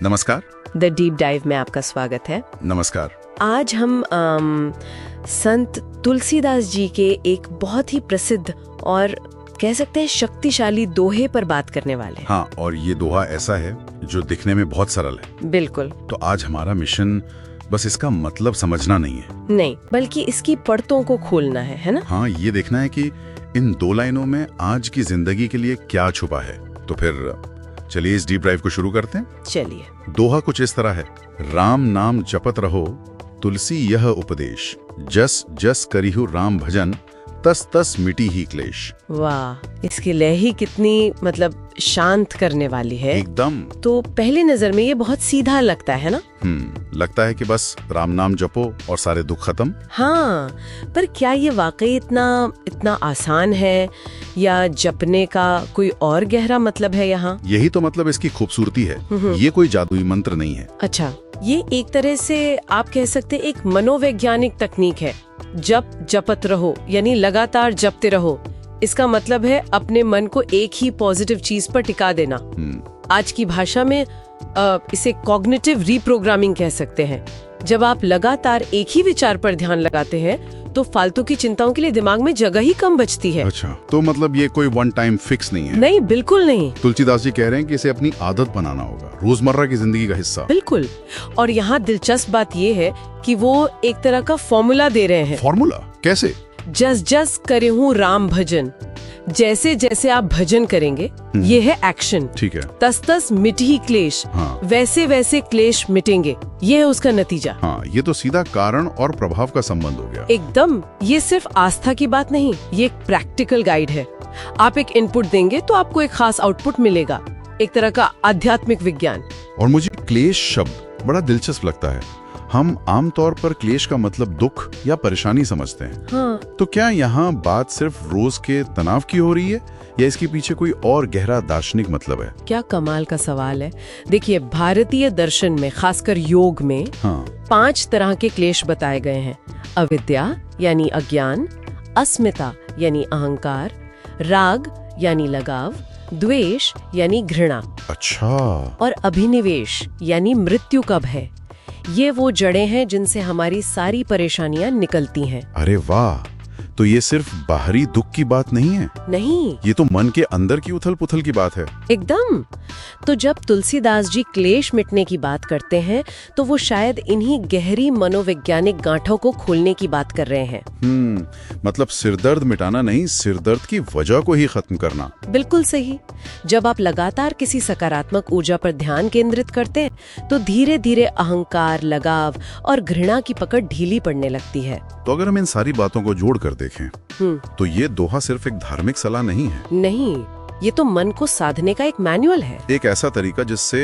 नमस्कार। The deep dive में आपका स्वागत है। नमस्कार। आज हम संत तुलसीदास जी के एक बहुत ही प्रसिद्ध और कह सकते हैं शक्तिशाली दोहे पर बात करने वाले हैं। हाँ, और ये दोहा ऐसा है जो दिखने में बहुत सरल है। बिल्कुल। तो आज हमारा मिशन बस इसका मतलब समझना नहीं है। नहीं, बल्कि इसकी परतों को खोलना है ना? हाँ, ये देखना है कि इन दो लाइनों में आज की जिंदगी के लिए क्या छुपा है। तो फिर चलिए इस डीप ड्राइव को शुरू करते हैं। चलिए। दोहा कुछ इस तरह है। राम नाम जपत रहो, तुलसी यह उपदेश, जस जस करिहु राम भजन, तस तस मिटी ही क्लेश। वाह, इसकी लय ही कितनी शांत करने वाली है एकदम। तो पहली नजर में ये बहुत सीधा लगता है ना? लगता है कि बस राम नाम जपो और सारे दुख खत्म। हाँ, पर क्या ये वाकई इतना आसान है या जपने का कोई और गहरा मतलब है यहाँ? यही तो मतलब इसकी खूबसूरती है। ये कोई जादुई मंत्र नहीं है। अच्छा, ये एक तरह से आप कह सकते हैं एक मनोवैज्ञानिक तकनीक है। जप जपत रहो यानी लगातार जपते रहो। इसका मतलब है अपने मन को एक ही पॉजिटिव चीज पर टिका देना। आज की भाषा में इसे कॉग्निटिव रीप्रोग्रामिंग कह सकते हैं। जब आप लगातार एक ही विचार पर ध्यान लगाते हैं तो फालतू की चिंताओं के लिए दिमाग में जगह ही कम बचती है। अच्छा, तो मतलब ये कोई वन टाइम फिक्स नहीं है? नहीं, बिल्कुल नहीं। तुलसीदास जी कह रहे हैं कि इसे अपनी आदत बनाना होगा, रोजमर्रा की जिंदगी का हिस्सा। बिल्कुल। और यहाँ दिलचस्प बात ये है कि वो एक तरह का फॉर्मूला दे रहे हैं। फॉर्मूला कैसे? जस जस करे हूँ राम भजन, जैसे जैसे आप भजन करेंगे ये है एक्शन। ठीक है। तस तस मिट ही क्लेश। हाँ। वैसे वैसे क्लेश मिटेंगे, ये है उसका नतीजा। हाँ, ये तो सीधा कारण और प्रभाव का संबंध हो गया। एकदम। ये सिर्फ आस्था की बात नहीं, ये एक प्रैक्टिकल गाइड है। आप एक इनपुट देंगे तो आपको एक खास आउटपुट मिलेगा, एक तरह का आध्यात्मिक विज्ञान। और मुझे क्लेश शब्द बड़ा दिलचस्प लगता है। हम आमतौर पर क्लेश का मतलब दुख या परेशानी समझते हैं। हाँ। तो क्या यहाँ बात सिर्फ रोज के तनाव की हो रही है या इसके पीछे कोई और गहरा दार्शनिक मतलब है? क्या कमाल का सवाल है। देखिए, भारतीय दर्शन में खासकर योग में 5 तरह के क्लेश बताए गए हैं। अविद्या यानी अज्ञान, अस्मिता यानी अहंकार, राग यानी लगाव, द्वेष यानी घृणा। अच्छा। और अभिनिवेश यानी मृत्यु का भय। ये वो जड़ें हैं जिनसे हमारी सारी परेशानियां निकलती हैं। अरे वाह, तो ये सिर्फ बाहरी दुख की बात नहीं है। नहीं, ये तो मन के अंदर की उथल पुथल की बात है। एकदम। तो जब तुलसीदास जी क्लेश मिटने की बात करते हैं तो वो शायद इन्हीं गहरी मनोवैज्ञानिक गांठों को खोलने की बात कर रहे हैं। मतलब सिरदर्द मिटाना नहीं, सिरदर्द की वजह को ही खत्म करना। बिल्कुल सही। जब आप लगातार किसी सकारात्मक ऊर्जा पर ध्यान केंद्रित करते हैं तो धीरे धीरे अहंकार, लगाव और घृणा की पकड़ ढीली पड़ने लगती है। तो अगर हम इन सारी बातों को जोड़ कर देखें तो ये दोहा सिर्फ एक धार्मिक सलाह नहीं है। नहीं, ये तो मन को साधने का एक मैनुअल है। एक ऐसा तरीका जिससे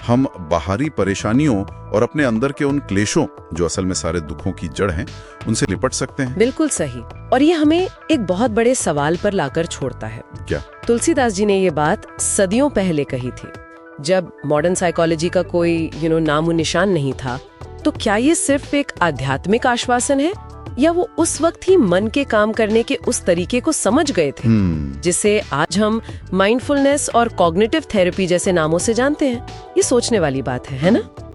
हम बाहरी परेशानियों और अपने अंदर के उन क्लेशों, जो असल में सारे दुखों की जड़ हैं, उनसे निपट सकते हैं। बिल्कुल सही। और ये हमें एक बहुत बड़े सवाल पर लाकर छोड़ता है। क्या? तुलसीदास जी ने ये बात सदियों पहले कही थी, जब मॉडर्न साइकोलॉजी का कोई नामो निशान नहीं था। तो क्या ये सिर्फ एक आध्यात्मिक आश्वासन है या वो उस वक्त ही मन के काम करने के उस तरीके को समझ गए थे जिसे आज हम माइंडफुलनेस और कॉग्निटिव थेरेपी जैसे नामों से जानते हैं? ये सोचने वाली बात है ना?